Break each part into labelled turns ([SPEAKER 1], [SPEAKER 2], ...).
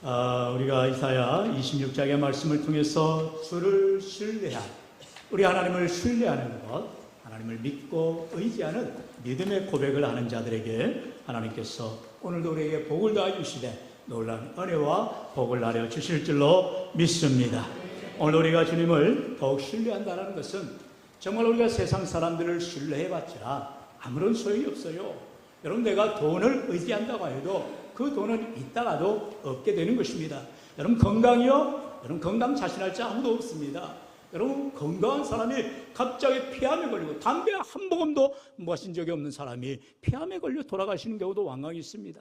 [SPEAKER 1] 우리가 이사야 26장의 말씀을 통해서 주를 신뢰한, 우리 하나님을 신뢰하는 것, 하나님을 믿고 의지하는 믿음의 고백을 하는 자들에게 하나님께서 오늘도 우리에게 복을 더하 주시되 놀라운 은혜와 복을 나려 주실 줄로 믿습니다. 오늘 우리가 주님을 더욱 신뢰한다는 것은 정말 우리가 세상 사람들을 신뢰해봤자 아무런 소용이 없어요. 여러분, 내가 돈을 의지한다고 해도 그 돈은 있다가도 없게 되는 것입니다. 여러분, 건강이요? 여러분, 건강 자신할 자 아무도 없습니다. 여러분, 건강한 사람이 갑자기 폐암에 걸리고 담배 한 모금도 마신 적이 없는 사람이 폐암에 걸려 돌아가시는 경우도 왕왕 있습니다.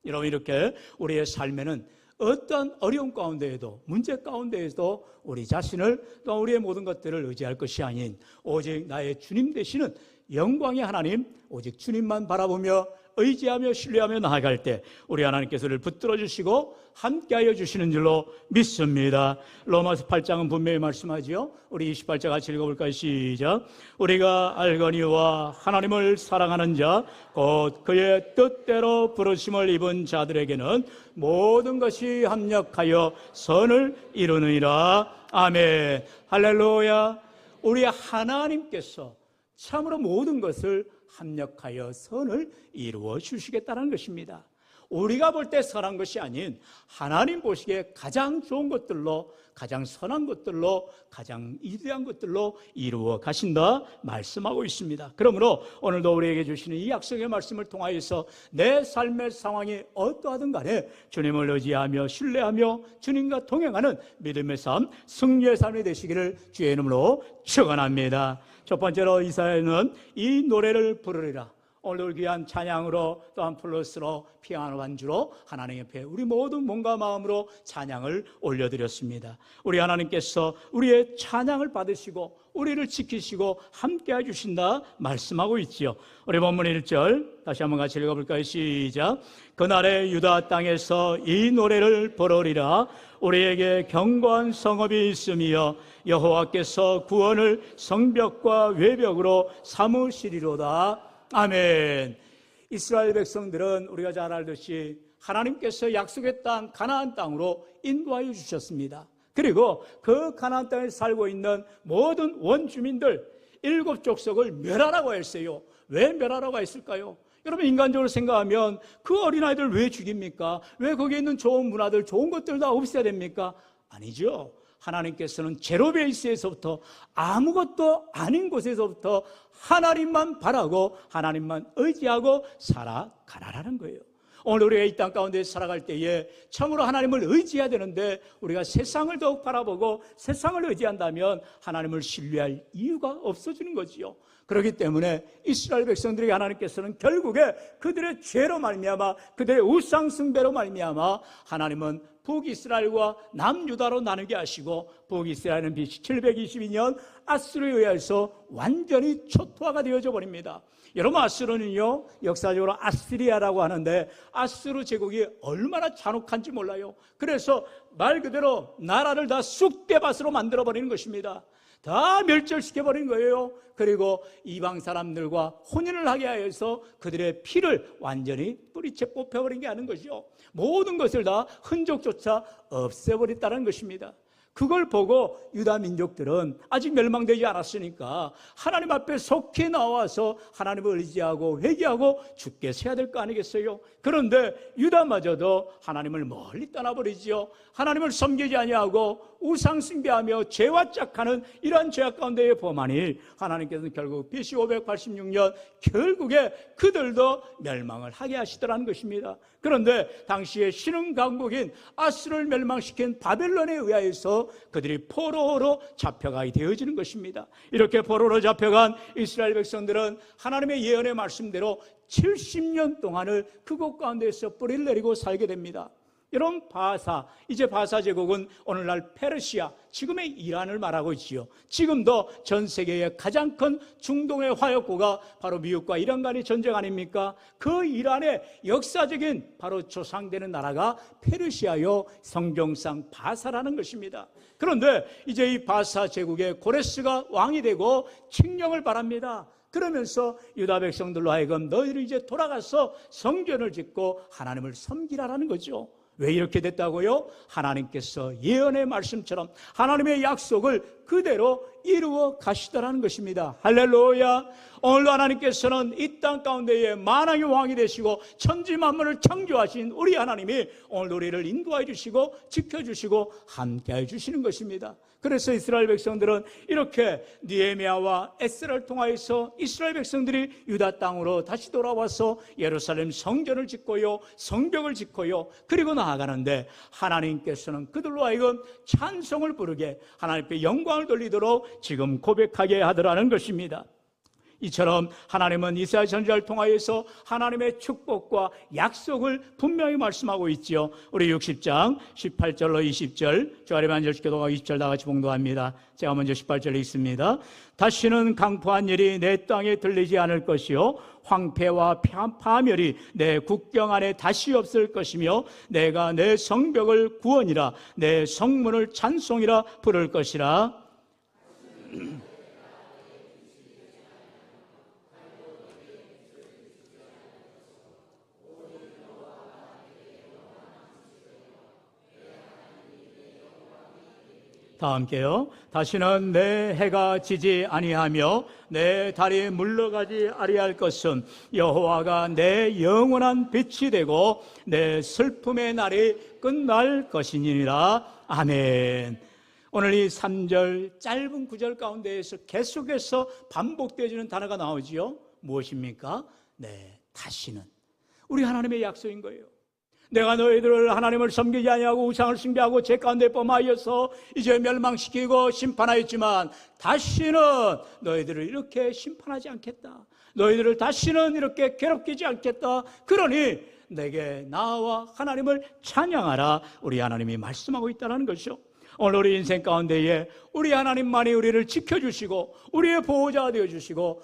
[SPEAKER 1] 여러분, 이렇게 우리의 삶에는 어떤 어려움 가운데에도, 문제 가운데에도 우리 자신을 또 우리의 모든 것들을 의지할 것이 아닌 오직 나의 주님 되시는 영광의 하나님, 오직 주님만 바라보며 의지하며 신뢰하며 나아갈 때 우리 하나님께서 를 붙들어 주시고 함께하여 주시는 줄로 믿습니다. 로마서 8장은 분명히 말씀하지요. 우리 28절 같이 읽어볼까요? 시작. 우리가 알거니와 하나님을 사랑하는 자 곧 그의 뜻대로 부르심을 입은 자들에게는 모든 것이 합력하여 선을 이루느니라. 아멘. 할렐루야. 우리 하나님께서 참으로 모든 것을 합력하여 선을 이루어 주시겠다는 것입니다. 우리가 볼 때 선한 것이 아닌 하나님 보시기에 가장 좋은 것들로, 가장 선한 것들로, 가장 위대한 것들로 이루어 가신다 말씀하고 있습니다. 그러므로 오늘도 우리에게 주시는 이 약속의 말씀을 통하여서 내 삶의 상황이 어떠하든 간에 주님을 의지하며 신뢰하며 주님과 동행하는 믿음의 삶, 승리의 삶이 되시기를 주의 이름으로 축원합니다. 첫 번째로 이사야는 이 노래를 부르리라. 오늘 귀한 찬양으로 또한 플러스로 피아노 반주로 하나님 옆에 우리 모든 몸과 마음으로 찬양을 올려드렸습니다. 우리 하나님께서 우리의 찬양을 받으시고 우리를 지키시고 함께해 주신다 말씀하고 있지요. 우리 본문 1절 다시 한번 같이 읽어볼까요? 시작. 그날의 유다 땅에서 이 노래를 부르리라. 우리에게 견고한 성읍이 있으며 여호와께서 구원을 성벽과 외벽으로 삼으시리로다. 아멘. 이스라엘 백성들은 우리가 잘 알듯이 하나님께서 약속의 땅 가나안 땅으로 인도하여 주셨습니다. 그리고 그 가나안 땅에 살고 있는 모든 원주민들 7족속을 멸하라고 했어요. 왜 멸하라고 했을까요? 여러분, 인간적으로 생각하면 그 어린아이들 왜 죽입니까? 왜 거기에 있는 좋은 문화들, 좋은 것들 다 없애야 됩니까? 아니죠. 하나님께서는 제로 베이스에서부터 아무것도 아닌 곳에서부터 하나님만 바라고 하나님만 의지하고 살아가라는 거예요. 오늘 우리가 이 땅 가운데 살아갈 때에 참으로 하나님을 의지해야 되는데 우리가 세상을 더욱 바라보고 세상을 의지한다면 하나님을 신뢰할 이유가 없어지는 거지요. 그렇기 때문에 이스라엘 백성들에게 하나님께서는 결국에 그들의 죄로 말미암아 그들의 우상 숭배로 말미암아 하나님은 북이스라엘과 남유다로 나누게 하시고 북이스라엘은 BC 722년 아수르에 의해서 완전히 초토화가 되어져 버립니다. 여러분, 아수르는요 역사적으로 아스리아라고 하는데 아수르 제국이 얼마나 잔혹한지 몰라요. 그래서 말 그대로 나라를 다 쑥대밭으로 만들어버리는 것입니다. 다 멸절시켜버린 거예요. 그리고 이방 사람들과 혼인을 하게 하여서 그들의 피를 완전히 뿌리채 뽑혀버린 게 아닌 것이죠. 모든 것을 다 흔적조차 없애버렸다는 것입니다. 그걸 보고 유다 민족들은 아직 멸망되지 않았으니까 하나님 앞에 속히 나와서 하나님을 의지하고 회개하고 주께 서야 될 거 아니겠어요? 그런데 유다마저도 하나님을 멀리 떠나버리지요. 하나님을 섬기지 아니하고 우상 숭배하며 죄와 짝하는 이러한 죄악 가운데에 범하니 하나님께서는 결국 BC 586년 결국에 그들도 멸망을 하게 하시더라는 것입니다. 그런데 당시에 신흥 강국인 아수르를 멸망시킨 바벨론에 의하여서 그들이 포로로 잡혀가게 되어지는 것입니다. 이렇게 포로로 잡혀간 이스라엘 백성들은 하나님의 예언의 말씀대로 70년 동안을 그곳 가운데에서 뿌리를 내리고 살게 됩니다. 여러분, 이제 바사 제국은 오늘날 페르시아, 지금의 이란을 말하고 있지요. 지금도 전 세계의 가장 큰 중동의 화약고가 바로 미국과 이란 간의 전쟁 아닙니까? 그 이란의 역사적인 바로 조상되는 나라가 페르시아요, 성경상 바사라는 것입니다. 그런데 이제 이 바사 제국의 고레스가 왕이 되고 칙령을 바랍니다. 그러면서 유다 백성들로 하여금 너희를 이제 돌아가서 성전을 짓고 하나님을 섬기라라는 거죠. 왜 이렇게 됐다고요? 하나님께서 예언의 말씀처럼 하나님의 약속을 그대로 이루어 가시더라는 것입니다. 할렐루야. 오늘도 하나님께서는 이 땅 가운데에 만왕의 왕이 되시고 천지 만물을 창조하신 우리 하나님이 오늘 우리를 인도해 주시고 지켜주시고 함께해 주시는 것입니다. 그래서 이스라엘 백성들은 이렇게 느헤미야와 에스라를 통하여서 이스라엘 백성들이 유다 땅으로 다시 돌아와서 예루살렘 성전을 짓고요, 성벽을 짓고요, 그리고 나아가는데 하나님께서는 그들로 하여금 찬송을 부르게 하나님께 영광을 돌리도록 지금 고백하게 하더라는 것입니다. 이처럼 하나님은 이사야 선지자를 통하여서 하나님의 축복과 약속을 분명히 말씀하고 있지요. 우리 60장 18절로 20절 주아래 반절씩 교도가 20절 다 같이 봉독합니다. 제가 먼저 18절 읽습니다. 다시는 강포한 일이 내 땅에 들리지 않을 것이요 황폐와 파멸이 내 국경 안에 다시 없을 것이며 내가 내 성벽을 구원이라 내 성문을 찬송이라 부를 것이라. 다 함께요. 다시는 내 해가 지지 아니하며 내 달이 물러가지 아니할 것은 여호와가 내 영원한 빛이 되고 내 슬픔의 날이 끝날 것이니라. 아멘. 오늘 이 3절 짧은 구절 가운데에서 계속해서 반복되어지는 단어가 나오지요. 무엇입니까? 네, 다시는. 우리 하나님의 약속인 거예요. 내가 너희들을 하나님을 섬기지 아니하고 우상을 숭배하고 죄 가운데 범하여서 이제 멸망시키고 심판하였지만 다시는 너희들을 이렇게 심판하지 않겠다. 너희들을 다시는 이렇게 괴롭히지 않겠다. 그러니 내게 나와 하나님을 찬양하라. 우리 하나님이 말씀하고 있다는 것이죠. 오늘 우리 인생 가운데에 우리 하나님만이 우리를 지켜주시고 우리의 보호자가 되어주시고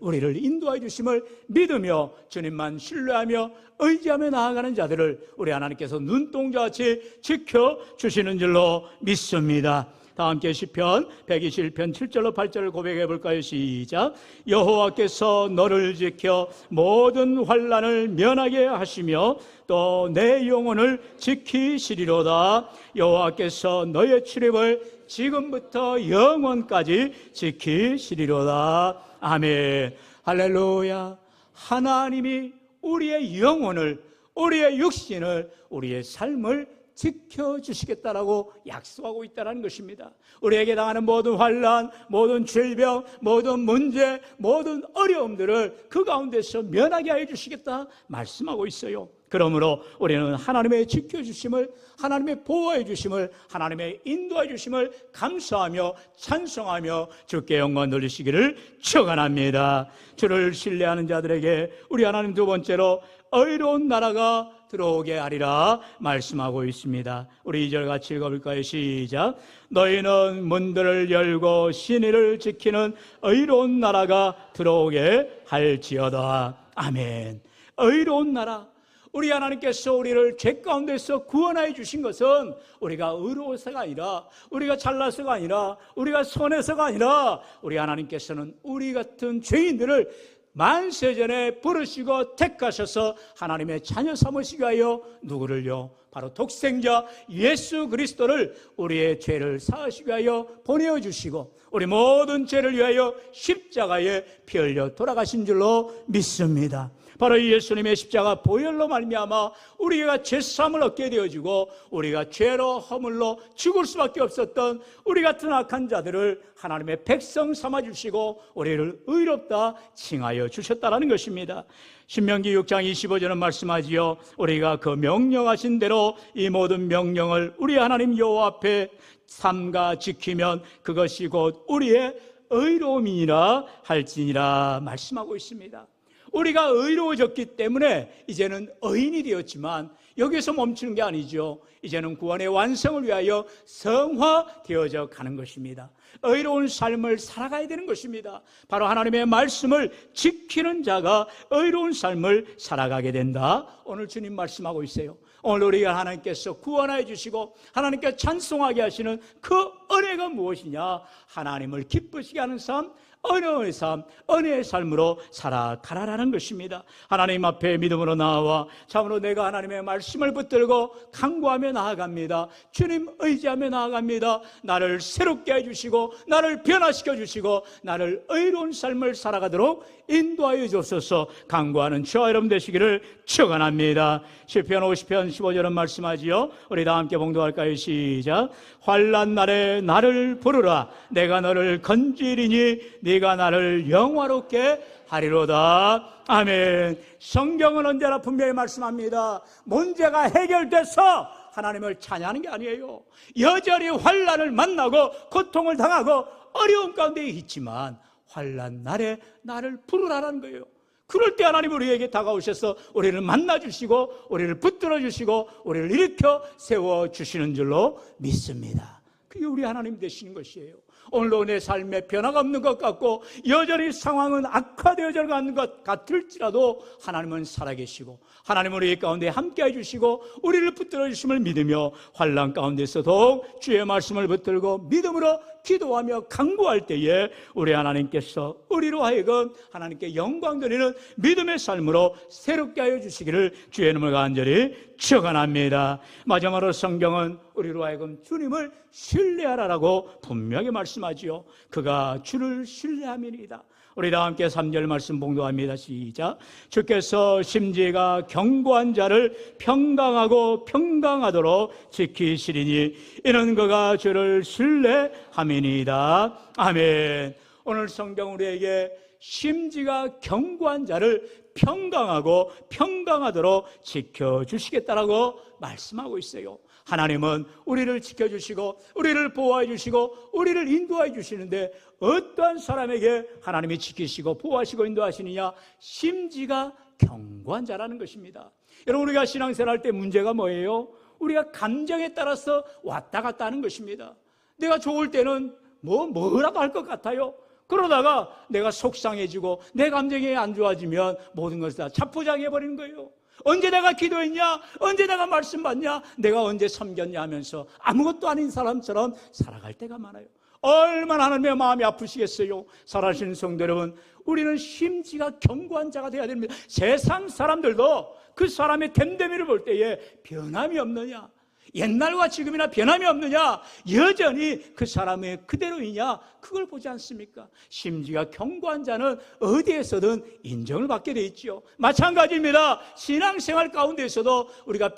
[SPEAKER 1] 우리를 인도해 주심을 믿으며 주님만 신뢰하며 의지하며 나아가는 자들을 우리 하나님께서 눈동자같이 지켜주시는 줄로 믿습니다. 다 함께 시편 121편 7절로 8절을 고백해 볼까요? 시작. 여호와께서 너를 지켜 모든 환난을 면하게 하시며 또 내 영혼을 지키시리로다. 여호와께서 너의 출입을 지금부터 영원까지 지키시리로다. 아멘. 할렐루야. 하나님이 우리의 영혼을, 우리의 육신을, 우리의 삶을 지켜주시겠다라고 약속하고 있다는 것입니다. 우리에게 당하는 모든 환난, 모든 질병, 모든 문제, 모든 어려움들을 그 가운데서 면하게 하여 주시겠다 말씀하고 있어요. 그러므로 우리는 하나님의 지켜주심을, 하나님의 보호해 주심을, 하나님의 인도해 주심을 감사하며 찬송하며 주께 영광 돌리시기를 축원합니다. 주를 신뢰하는 자들에게 우리 하나님 두 번째로 의로운 나라가 들어오게 하리라 말씀하고 있습니다. 우리 2절 같이 읽어볼까요? 시작. 너희는 문들을 열고 신의를 지키는 의로운 나라가 들어오게 할지어다. 아멘. 의로운 나라. 우리 하나님께서 우리를 죄 가운데서 구원하여 주신 것은 우리가 의로워서가 아니라, 우리가 잘나서가 아니라, 우리가 선해서가 아니라, 우리 하나님께서는 우리 같은 죄인들을 만세전에 부르시고 택하셔서 하나님의 자녀 삼으시기 위하여 누구를요? 바로 독생자 예수 그리스도를 우리의 죄를 사하시기 위하여 보내어 주시고 우리 모든 죄를 위하여 십자가에 피 흘려 돌아가신 줄로 믿습니다. 바로 이 예수님의 십자가 보혈로 말미암아 우리가 죄사함을 얻게 되어지고 우리가 죄로 허물로 죽을 수밖에 없었던 우리 같은 악한 자들을 하나님의 백성 삼아주시고 우리를 의롭다 칭하여 주셨다는 것입니다. 신명기 6장 25절은 말씀하지요. 우리가 그 명령하신 대로 이 모든 명령을 우리 하나님 여호와 앞에 삼가 지키면 그것이 곧 우리의 의로움이니라 할지니라 말씀하고 있습니다. 우리가 의로워졌기 때문에 이제는 의인이 되었지만 여기서 멈추는 게 아니죠. 이제는 구원의 완성을 위하여 성화되어져 가는 것입니다. 의로운 삶을 살아가야 되는 것입니다. 바로 하나님의 말씀을 지키는 자가 의로운 삶을 살아가게 된다. 오늘 주님 말씀하고 있어요. 오늘 우리가 하나님께서 구원하여 주시고 하나님께 찬송하게 하시는 그 은혜가 무엇이냐? 하나님을 기쁘시게 하는 삶, 은혜의 삶, 은혜의 삶으로 살아가라라는 것입니다. 하나님 앞에 믿음으로 나와 참으로 내가 하나님의 말씀을 붙들고 간구하며 나아갑니다. 주님 의지하며 나아갑니다. 나를 새롭게 해주시고 나를 변화시켜 주시고 나를 의로운 삶을 살아가도록 인도하여 주옵소서. 간구하는 저와 여러분 되시기를 축원합니다. 시편 50편 15절은 말씀하지요. 우리 다 함께 봉독할까요? 시작. 환난 날에 나를 부르라. 내가 너를 건지리니 네가 나를 영화롭게 하리로다. 아멘. 성경은 언제나 분명히 말씀합니다. 문제가 해결돼서 하나님을 찬양하는 게 아니에요. 여전히 환난을 만나고 고통을 당하고 어려운 가운데 있지만 환난 날에 나를 부르라는 거예요. 그럴 때 하나님 우리에게 다가오셔서 우리를 만나주시고 우리를 붙들어주시고 우리를 일으켜 세워주시는 줄로 믿습니다. 그게 우리 하나님 되시는 것이에요. 오늘도 내 삶에 변화가 없는 것 같고 여전히 상황은 악화되어져 가는 것 같을지라도 하나님은 살아계시고 하나님은 우리 가운데 함께해 주시고 우리를 붙들어 주심을 믿으며 환난 가운데서도 주의 말씀을 붙들고 믿음으로 기도하며 간구할 때에 우리 하나님께서 우리로 하여금 하나님께 영광 드리는 믿음의 삶으로 새롭게 하여 주시기를 주의 이름으로 간절히 축원합니다. 마지막으로 성경은 우리로 하여금 주님을 신뢰하라라고 분명히 말씀하지요. 그가 주를 신뢰함이니이다. 우리 다 함께 3절 말씀 봉독합니다. 시작. 주께서 심지가 견고한 자를 평강하고 평강하도록 지키시리니 이는 그가 주를 신뢰함이니이다. 아멘. 오늘 성경 우리에게 심지가 견고한 자를 평강하고 평강하도록 지켜주시겠다라고 말씀하고 있어요. 하나님은 우리를 지켜주시고 우리를 보호해 주시고 우리를 인도해 주시는데 어떠한 사람에게 하나님이 지키시고 보호하시고 인도하시느냐? 심지가 견고한 자라는 것입니다. 여러분, 우리가 신앙생활 할 때 문제가 뭐예요? 우리가 감정에 따라서 왔다 갔다 하는 것입니다. 내가 좋을 때는 뭐라도 할 것 같아요. 그러다가 내가 속상해지고 내 감정이 안 좋아지면 모든 것을 다 자포자기해버리는 거예요. 언제 내가 기도했냐? 언제 내가 말씀 받냐? 내가 언제 섬겼냐 하면서 아무것도 아닌 사람처럼 살아갈 때가 많아요. 얼마나 하나님의 마음이 아프시겠어요. 살아가시는 성도 여러분, 우리는 심지가 견고한 자가 되어야 됩니다. 세상 사람들도 그 사람의 됨됨이를 볼 때에 변함이 없느냐? 옛날과 지금이나 변함이 없느냐? 여전히 그 사람의 그대로이냐? 그걸 보지 않습니까? 심지가 견고한 자는 어디에서든 인정을 받게 돼 있죠. 마찬가지입니다. 신앙생활 가운데에서도 우리가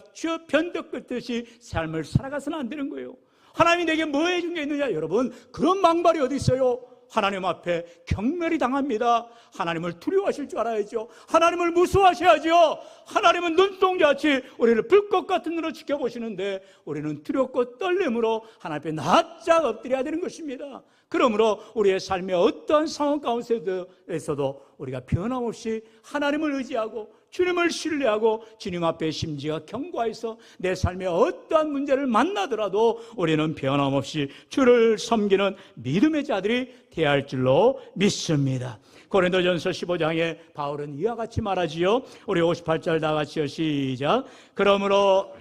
[SPEAKER 1] 변덕 긋듯이 삶을 살아가서는 안 되는 거예요. 하나님이 내게 뭐 해준 게 있느냐? 여러분, 그런 망발이 어디 있어요? 하나님 앞에 경멸이 당합니다. 하나님을 두려워하실 줄 알아야죠. 하나님을 무서워하셔야죠. 하나님은 눈동자같이 우리를 불꽃 같은 눈으로 지켜보시는데 우리는 두렵고 떨림으로 하나님 앞에 납작 엎드려야 되는 것입니다. 그러므로 우리의 삶의 어떠한 상황 가운데서도 우리가 변함없이 하나님을 의지하고 주님을 신뢰하고 주님 앞에 심지가 견고해서 내 삶에 어떠한 문제를 만나더라도 우리는 변함없이 주를 섬기는 믿음의 자들이 되어야 할 줄로 믿습니다. 고린도전서 15장에 바울은 이와 같이 말하지요. 우리 58절 다 같이요. 시작. 그러므로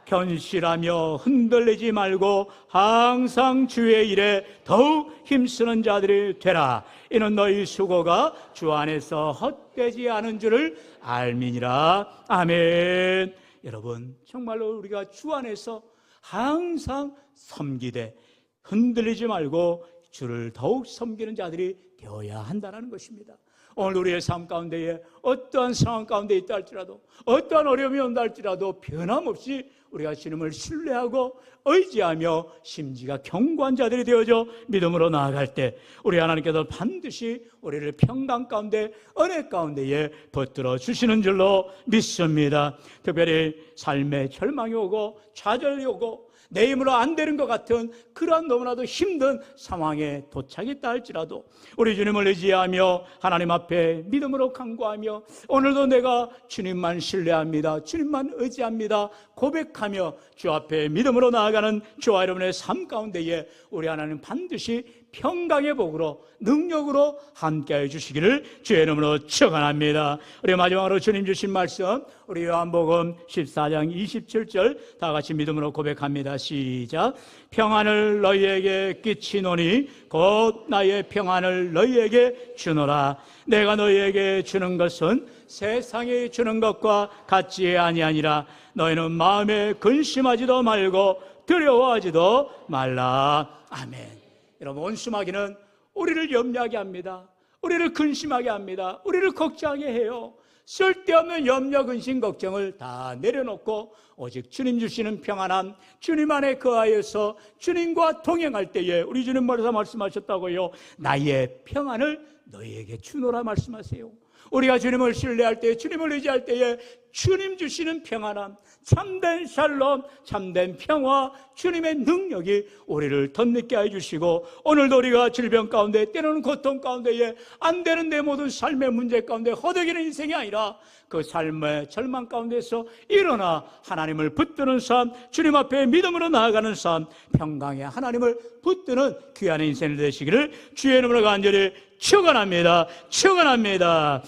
[SPEAKER 1] 견실하며 흔들리지 말고 항상 주의 일에 더욱 힘쓰는 자들이 되라. 이는 너희 수고가 주 안에서 헛되지 않은 줄을 알미니라. 아멘. 여러분, 정말로 우리가 주 안에서 항상 섬기되 흔들리지 말고 주를 더욱 섬기는 자들이 되어야 한다는 것입니다. 오늘 우리의 삶 가운데에 어떠한 상황 가운데 있다 할지라도 어떠한 어려움이 온다 할지라도 변함없이 우리가 주님을 신뢰하고 의지하며 심지가 견고한 자들이 되어져 믿음으로 나아갈 때 우리 하나님께서 반드시 우리를 평강 가운데 은혜 가운데에 붙들어 주시는 줄로 믿습니다. 특별히 삶에 절망이 오고 좌절이 오고 내 힘으로 안 되는 것 같은 그러한 너무나도 힘든 상황에 도착했다 할지라도 우리 주님을 의지하며 하나님 앞에 믿음으로 간구하며 오늘도 내가 주님만 신뢰합니다, 주님만 의지합니다 고백하며 주 앞에 믿음으로 나아가는 저와 여러분의 삶 가운데에 우리 하나님 반드시 평강의 복으로 능력으로 함께해 주시기를 주의 이름으로 축원합니다. 우리 마지막으로 주님 주신 말씀 우리 요한복음 14장 27절 다 같이 믿음으로 고백합니다. 시작. 평안을 너희에게 끼치노니 곧 나의 평안을 너희에게 주노라. 내가 너희에게 주는 것은 세상이 주는 것과 같지 아니하니라. 너희는 마음에 근심하지도 말고 두려워하지도 말라. 아멘. 여러분, 원수마귀는 우리를 염려하게 합니다. 우리를 근심하게 합니다. 우리를 걱정하게 해요. 쓸데없는 염려, 근심, 걱정을 다 내려놓고 오직 주님 주시는 평안함, 주님 안에 거하여서 주님과 동행할 때에 우리 주님 말씀하셨다고요. 나의 평안을 너희에게 주노라 말씀하세요. 우리가 주님을 신뢰할 때, 주님을 의지할 때에 주님 주시는 평안함, 참된 샬롬, 참된 평화, 주님의 능력이 우리를 덧입게 해주시고, 오늘도 우리가 질병 가운데, 때로는 고통 가운데에 안 되는 내 모든 삶의 문제 가운데 허덕이는 인생이 아니라 그 삶의 절망 가운데서 일어나 하나님을 붙드는 삶, 주님 앞에 믿음으로 나아가는 삶, 평강의 하나님을 붙드는 귀한 인생이 되시기를 주의 이름으로 간절히 축원합니다. 축원합니다.